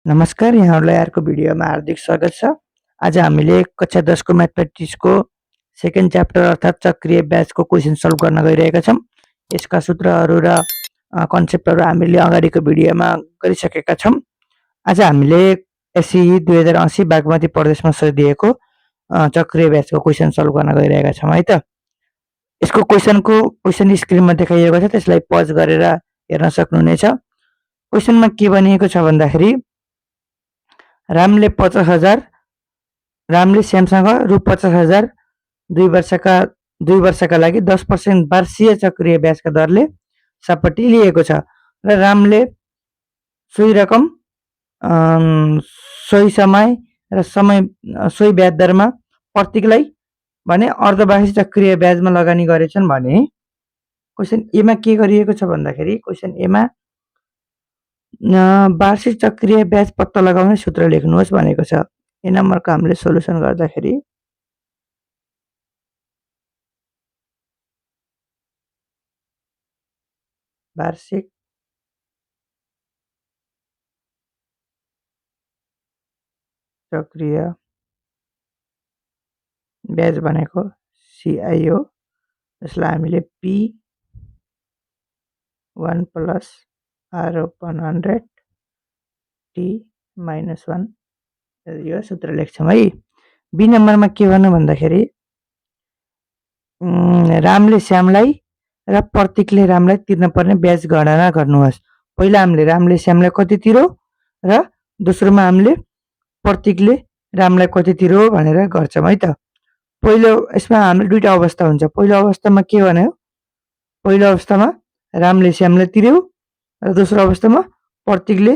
नमस्कार, यहाँहरूलाई अर्को भिडियोमा हार्दिक स्वागत छ। आज हामीले कक्षा 10 को म्याथमेटिक्सको सेकेन्ड च्याप्टर अर्थात् चक्रीय ब्याजको क्वेसन सल्भ गर्न गइरहेका छौँ। यसका सूत्रहरू र कन्सेप्टहरू हामीले अगाडिको भिडियोमा गरिसकेका छौँ। आज हामीले एसई 2080 बागमती प्रदेशमा दिएको चक्रीय ब्याजको क्वेसन सल्भ गर्न गइरहेका छौँ है त। यसको क्वेसन स्क्रिनमा देखाइएको छ, त्यसलाई पज गरेर हेर्न सक्नुहुनेछ। क्वेसनमा के भनिएको छ भन्दाखेरि रामले 50,000 रामले श्यामसँग रु 50,000 दुई वर्षका लागि 10% वार्षिक चक्रीय ब्याजका दरले सापट्टि लिएको छ र रामले सोही रकम सोही समय र सोही ब्याज दरमा प्रत्येकलाई भने अर्धवार्षिक चक्रीय ब्याजमा लगानी गरेछन् भने क्वेसन एमा के गरिएको छ भन्दाखेरि क्वेसन एमा वार्षिक चक्रीय ब्याज पत्ता लगाउने सूत्र लेख्नुहोस् भनेको छ। ए नम्बरको हामीले सोलुसन गर्दाखेरि वार्षिक चक्रीय ब्याज भनेको CI हो, जसलाई हामीले P1 + R/100 T - 1 यो सूत्र लेख्छौँ है। बी नम्बरमा के भन्नु भन्दाखेरि रामले श्यामलाई र प्रत्येकले रामलाई तिर्नुपर्ने ब्याज गणना गर्नुहोस्। पहिला हामीले रामले श्यामलाई कति तिर्यो र दोस्रोमा हामीले प्रत्येकले रामलाई कति तिर्यो भनेर गर्छौँ है त। पहिलो यसमा हाम्रो दुईटा अवस्था हुन्छ। पहिलो अवस्थामा के भन्यो, पहिलो अवस्थामा रामले श्यामलाई तिर्यो र दोस्रो अवस्थामा प्रत्येकले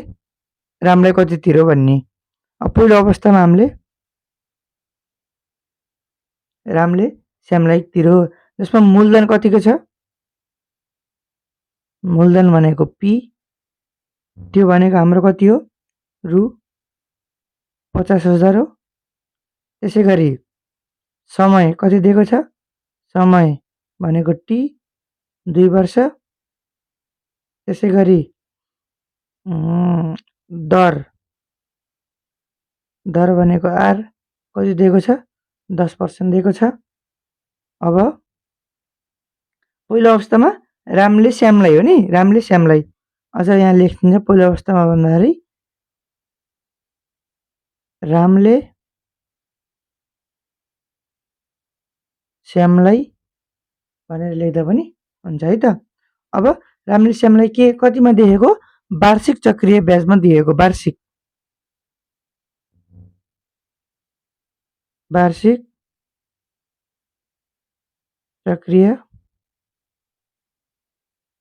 रामलाई कति तिर्यो भन्ने। पहिलो अवस्थामा हामीले रामले श्यामलाई तिर्यो, जसमा मूलधन कतिको छ, मूलधन भनेको P, त्यो भनेको हाम्रो कति हो, रु 50,000 हो। त्यसै गरी समय कति दिएको छ, समय भनेको T 2 वर्ष। त्यसै गरी दर भनेको R कति दिएको छ, 10% दिएको छ। अब पहिलो अवस्थामा रामले श्यामलाई हो नि, रामले श्यामलाई अझ यहाँ लेखिदिन्छ। पहिलो अवस्थामा भन्दाखेरि रामले श्यामलाई भनेर लेख्दा पनि हुन्छ है त। अब रामले श्यामलाई के कतिमा दिएको, वार्षिक चक्रीय ब्याजमा दिएको। वार्षिक चक्रीय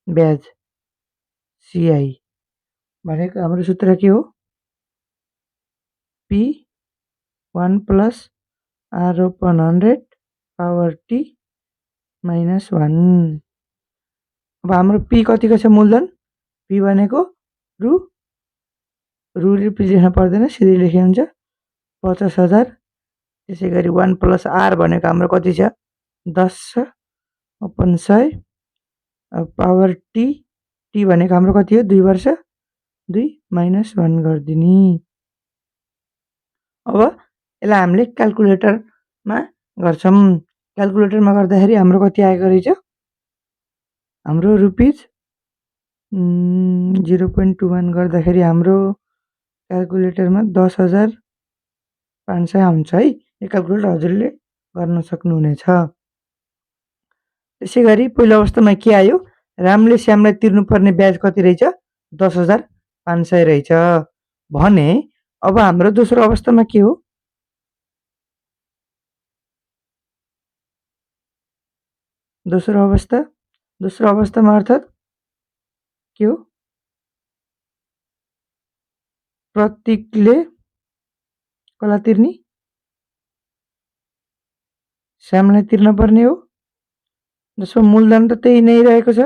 ब्याज CI भनेको हाम्रो सूत्र के हो, P1 + R/100 पावर T - 1। अब हाम्रो P कतिको छ, मूलधन P भनेको रु लेख्न पर्दैन, सिधै लेखे हुन्छ 50,000। त्यसै गरी 1 + R भनेको हाम्रो कति छ, 10 छ, अपन 100 पावर T भनेको हाम्रो कति हो, 2 वर्ष, 2 - 1 गरिदिने। अब यसलाई हामीले क्याल्कुलेटरमा गर्छौँ। क्याल्कुलेटरमा गर्दाखेरि हाम्रो कति आएको रहेछ, हाम्रो रुपिज 0.21 गर्दाखेरि हाम्रो क्याल्कुलेटरमा 10,500 आउँछ है। यो क्याल्कुलेटर हजुरले गर्न सक्नुहुनेछ। त्यसै गरी पहिलो अवस्थामा के आयो, रामले श्यामलाई तिर्नुपर्ने ब्याज कति रहेछ, 10,500 रहेछ भने अब हाम्रो दोस्रो अवस्थामा के हो, दोस्रो अवस्थामा अर्थात् के हो, प्रत्येकले कसलाई तिर्ने, श्यामलाई तिर्न पर्ने हो, जसमा मूलधन त त्यही नै रहेको छ।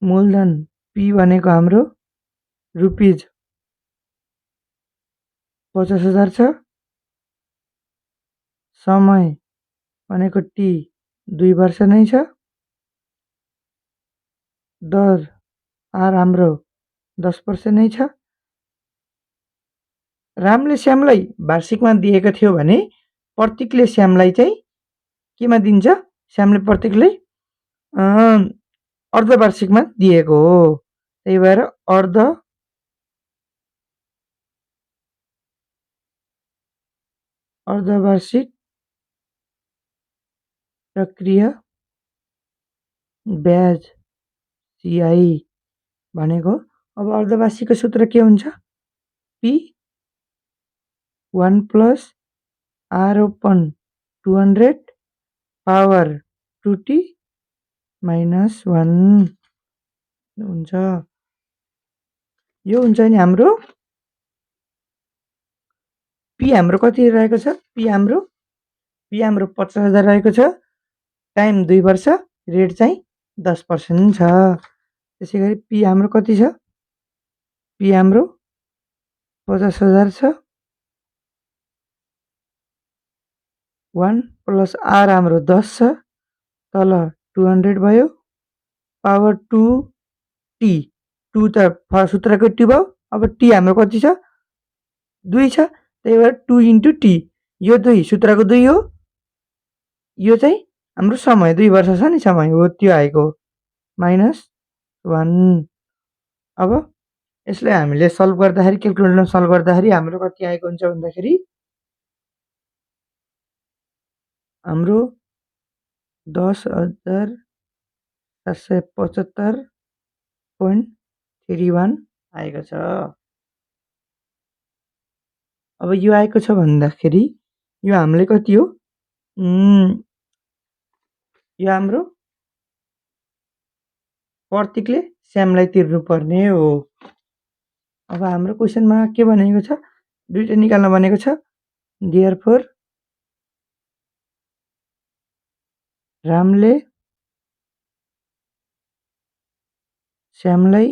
मूलधन P भनेको हाम्रो रुपिज 50,000 छ। समय भनेको T 2 वर्ष नै छ। दर R हाम्रो 10% नै छ। रामले श्यामलाई वार्षिकमा दिएको थियो भने प्रतीकले श्यामलाई चाहिँ केमा दिन्छ? श्यामले प्रतीकलाई अर्धवार्षिकमा दिएको हो। त्यही भएर अर्धवार्षिक चक्रीय ब्याज CI भनेको। अब अर्धवार्षिकको सूत्र के हुन्छ? P 1 + R open 200 power 2T - 1 हुन्छ। यो हुन्छ नि हाम्रो P हाम्रो कति रहेको छ? P हाम्रो 50,000 रहेको छ। टाइम 2 वर्ष, रेट चाहिँ 10% छ। त्यसैगरी P हाम्रो कति छ? P हाम्रो 50,000 छ। 1 + R हाम्रो 10 छ। तल 200 भयो। पावर 2T 2 त सूत्रको T भयो। अब T हाम्रो कति छ? 2 छ। त्यही भएर 2 × T, यो 2 सूत्रको 2 हो। यो चाहिँ हाम्रो समय 2 वर्ष छ नि समय हो, त्यो आएको -1। अब यसलाई हामीले सल्भ गर्दाखेरि क्याल्कुलेटरमा सल्भ गर्दाखेरि हाम्रो कति आएको हुन्छ भन्दाखेरि हाम्रो 10,775.31 आएको छ। अब यो आएको छ भन्दाखेरि यो हामीले कति हो? यो हाम्रो प्रतीकले श्यामलाई तिर्नुपर्ने हो। अब हाम्रो क्वेसनमा के भनेको छ? दुईटा निकाल्न भनेको छ। देयरफोर रामले श्यामलाई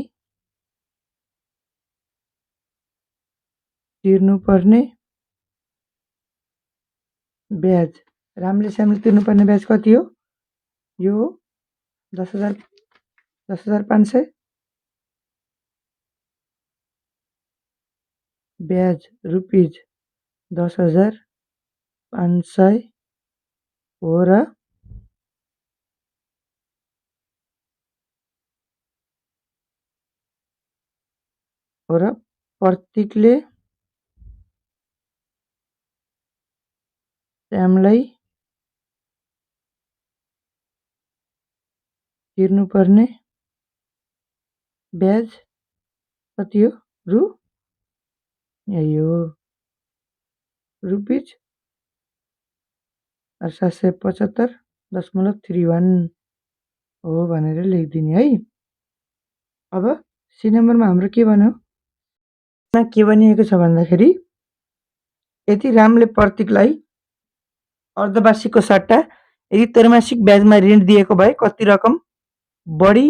तिर्नुपर्ने ब्याज। रामले श्यामलाई तिर्नुपर्ने ब्याज कति हो? यो 10,500 ब्याज रुपिज 10,500 हो र प्रतीकले श्यामलाई तिर्नुपर्ने ब्याज कति हो? यही हो रुपिज 775.31 हो भनेर लेखिदिने है। अब सी नम्बरमा हाम्रो के भन्यो? के भनिएको छ भन्दाखेरि यदि रामले प्रतीकलाई अर्धवार्षिकको सट्टा यदि त्रैमासिक ब्याजमा ऋण दिएको भए कति रकम बढी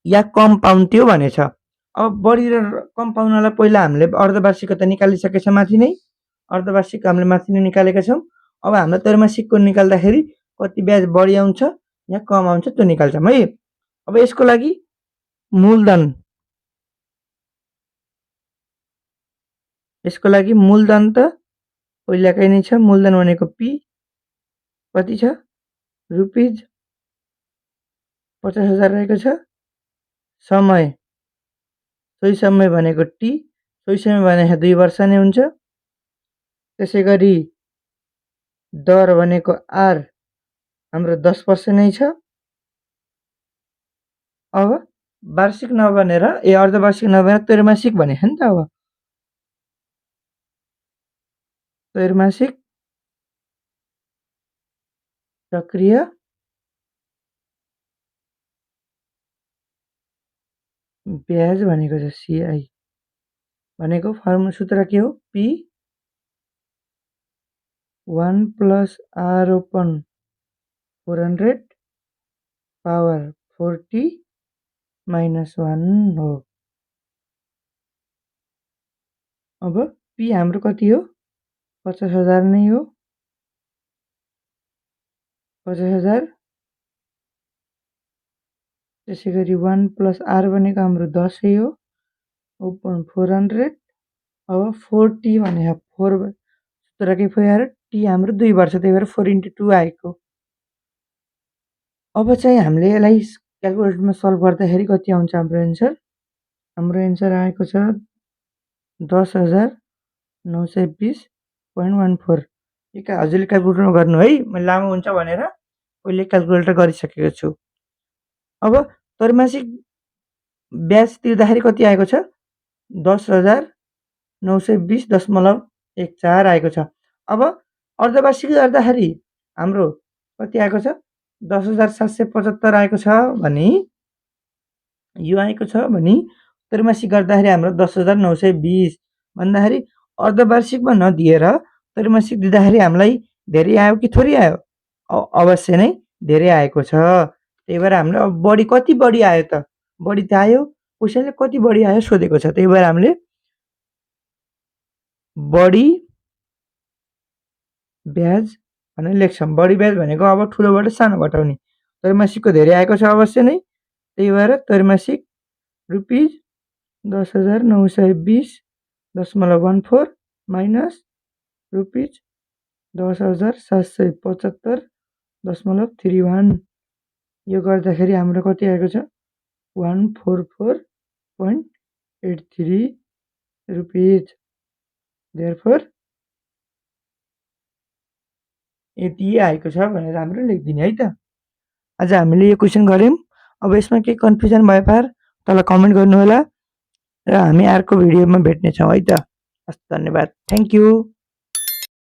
या कम पाउँथ्यो भनेछ। अब बढी र कम पाउनलाई पहिला हामीले अर्धवार्षिकको त निकालिसकेछौँ माथि नै। अर्धवार्षिक हामीले माथि नै निकालेका छौँ। अब हाम्रो त्रैमासिकको निकाल्दाखेरि कति ब्याज बढी आउँछ या कम आउँछ त्यो निकाल्छौँ है। अब यसको लागि मूलधन त पहिलाकै नै छ। मूलधन भनेको P कति छ? रुपिज 50,000 रहेको छ। समय सोही समय भनेको T, सोही समय भनेको 2 वर्ष नै हुन्छ। त्यसै गरी दर भनेको R हाम्रो 10% नै छ। अब वार्षिक नबनेर अर्धवार्षिक नबनेर त्रैमासिक भनेको नि त। अब त्रैमासिक चक्रीय ब्याज भनेको छ CI भनेको फर्मुला सूत्र के हो? P 1 + R open 400 power 4T - 1 हो। अब P हाम्रो कति हो? 50,000 नै हो। 50,000 त्यसै गरी 1 + r भनेको हाम्रो 10 हो ओपन 400 अब 4t भने 4 सूत्र के भयो t हाम्रो 2 वर्ष त्यही भएर 4 × 2 आएको अब चाहिँ हामीले यसलाई क्याल्कुलेटरमा सल्भ गर्दाखेरि कति आउँछ हाम्रो एन्सर आएको छ 10,920.14 यो हजुरले क्याल्कुलेटरमा गर्नु है मैले लामो हुन्छ भनेर पहिले क्याल्कुलेटर गरिसकेको छु अब त्रैमासिक ब्याज तिर्दाखेरि कति आएको छ 10,920.14 आएको छ अब अर्धवार्षिक गर्दाखेरि हाम्रो कति आएको छ 10,775 आएको छ भने यो आएको छ भने त्रैमासिक गर्दाखेरि हाम्रो 10,920 भन्दाखेरि अर्धवार्षिकमा नदिएर त्रैमासिक दिँदाखेरि हामीलाई धेरै आयो कि थोरै आयो अवश्य नै धेरै आएको छ त्यही भएर हामीले अब बढी कति बढी आयो त बढी त आयो क्वेशनले कति बढी आयो सोधेको छ त्यही भएर हामीले बढी ब्याज भनेर लेख्छौँ बढी ब्याज भनेको अब ठुलोबाट सानो घटाउने त्रैमासिकको धेरै आएको छ अवश्य नै त्यही भएर त्रैमासिक रुपिज 10,920.14 माइनस रुपिज 10,775.31 यो गर्दाखेरि हाम्रो कति आएको छ 144.83 रुपिज देयरफोर यति आएको छ भनेर हाम्रो लेखिदिने है त आज हामीले यो क्वेशन गर्यौं अब यसमा के कन्फ्युजन भयो पार तल कमेन्ट गर्नु होला र हामी अर्को भिडियोमा भेट्ने छौं है त हस् धन्यवाद थ्यांक यू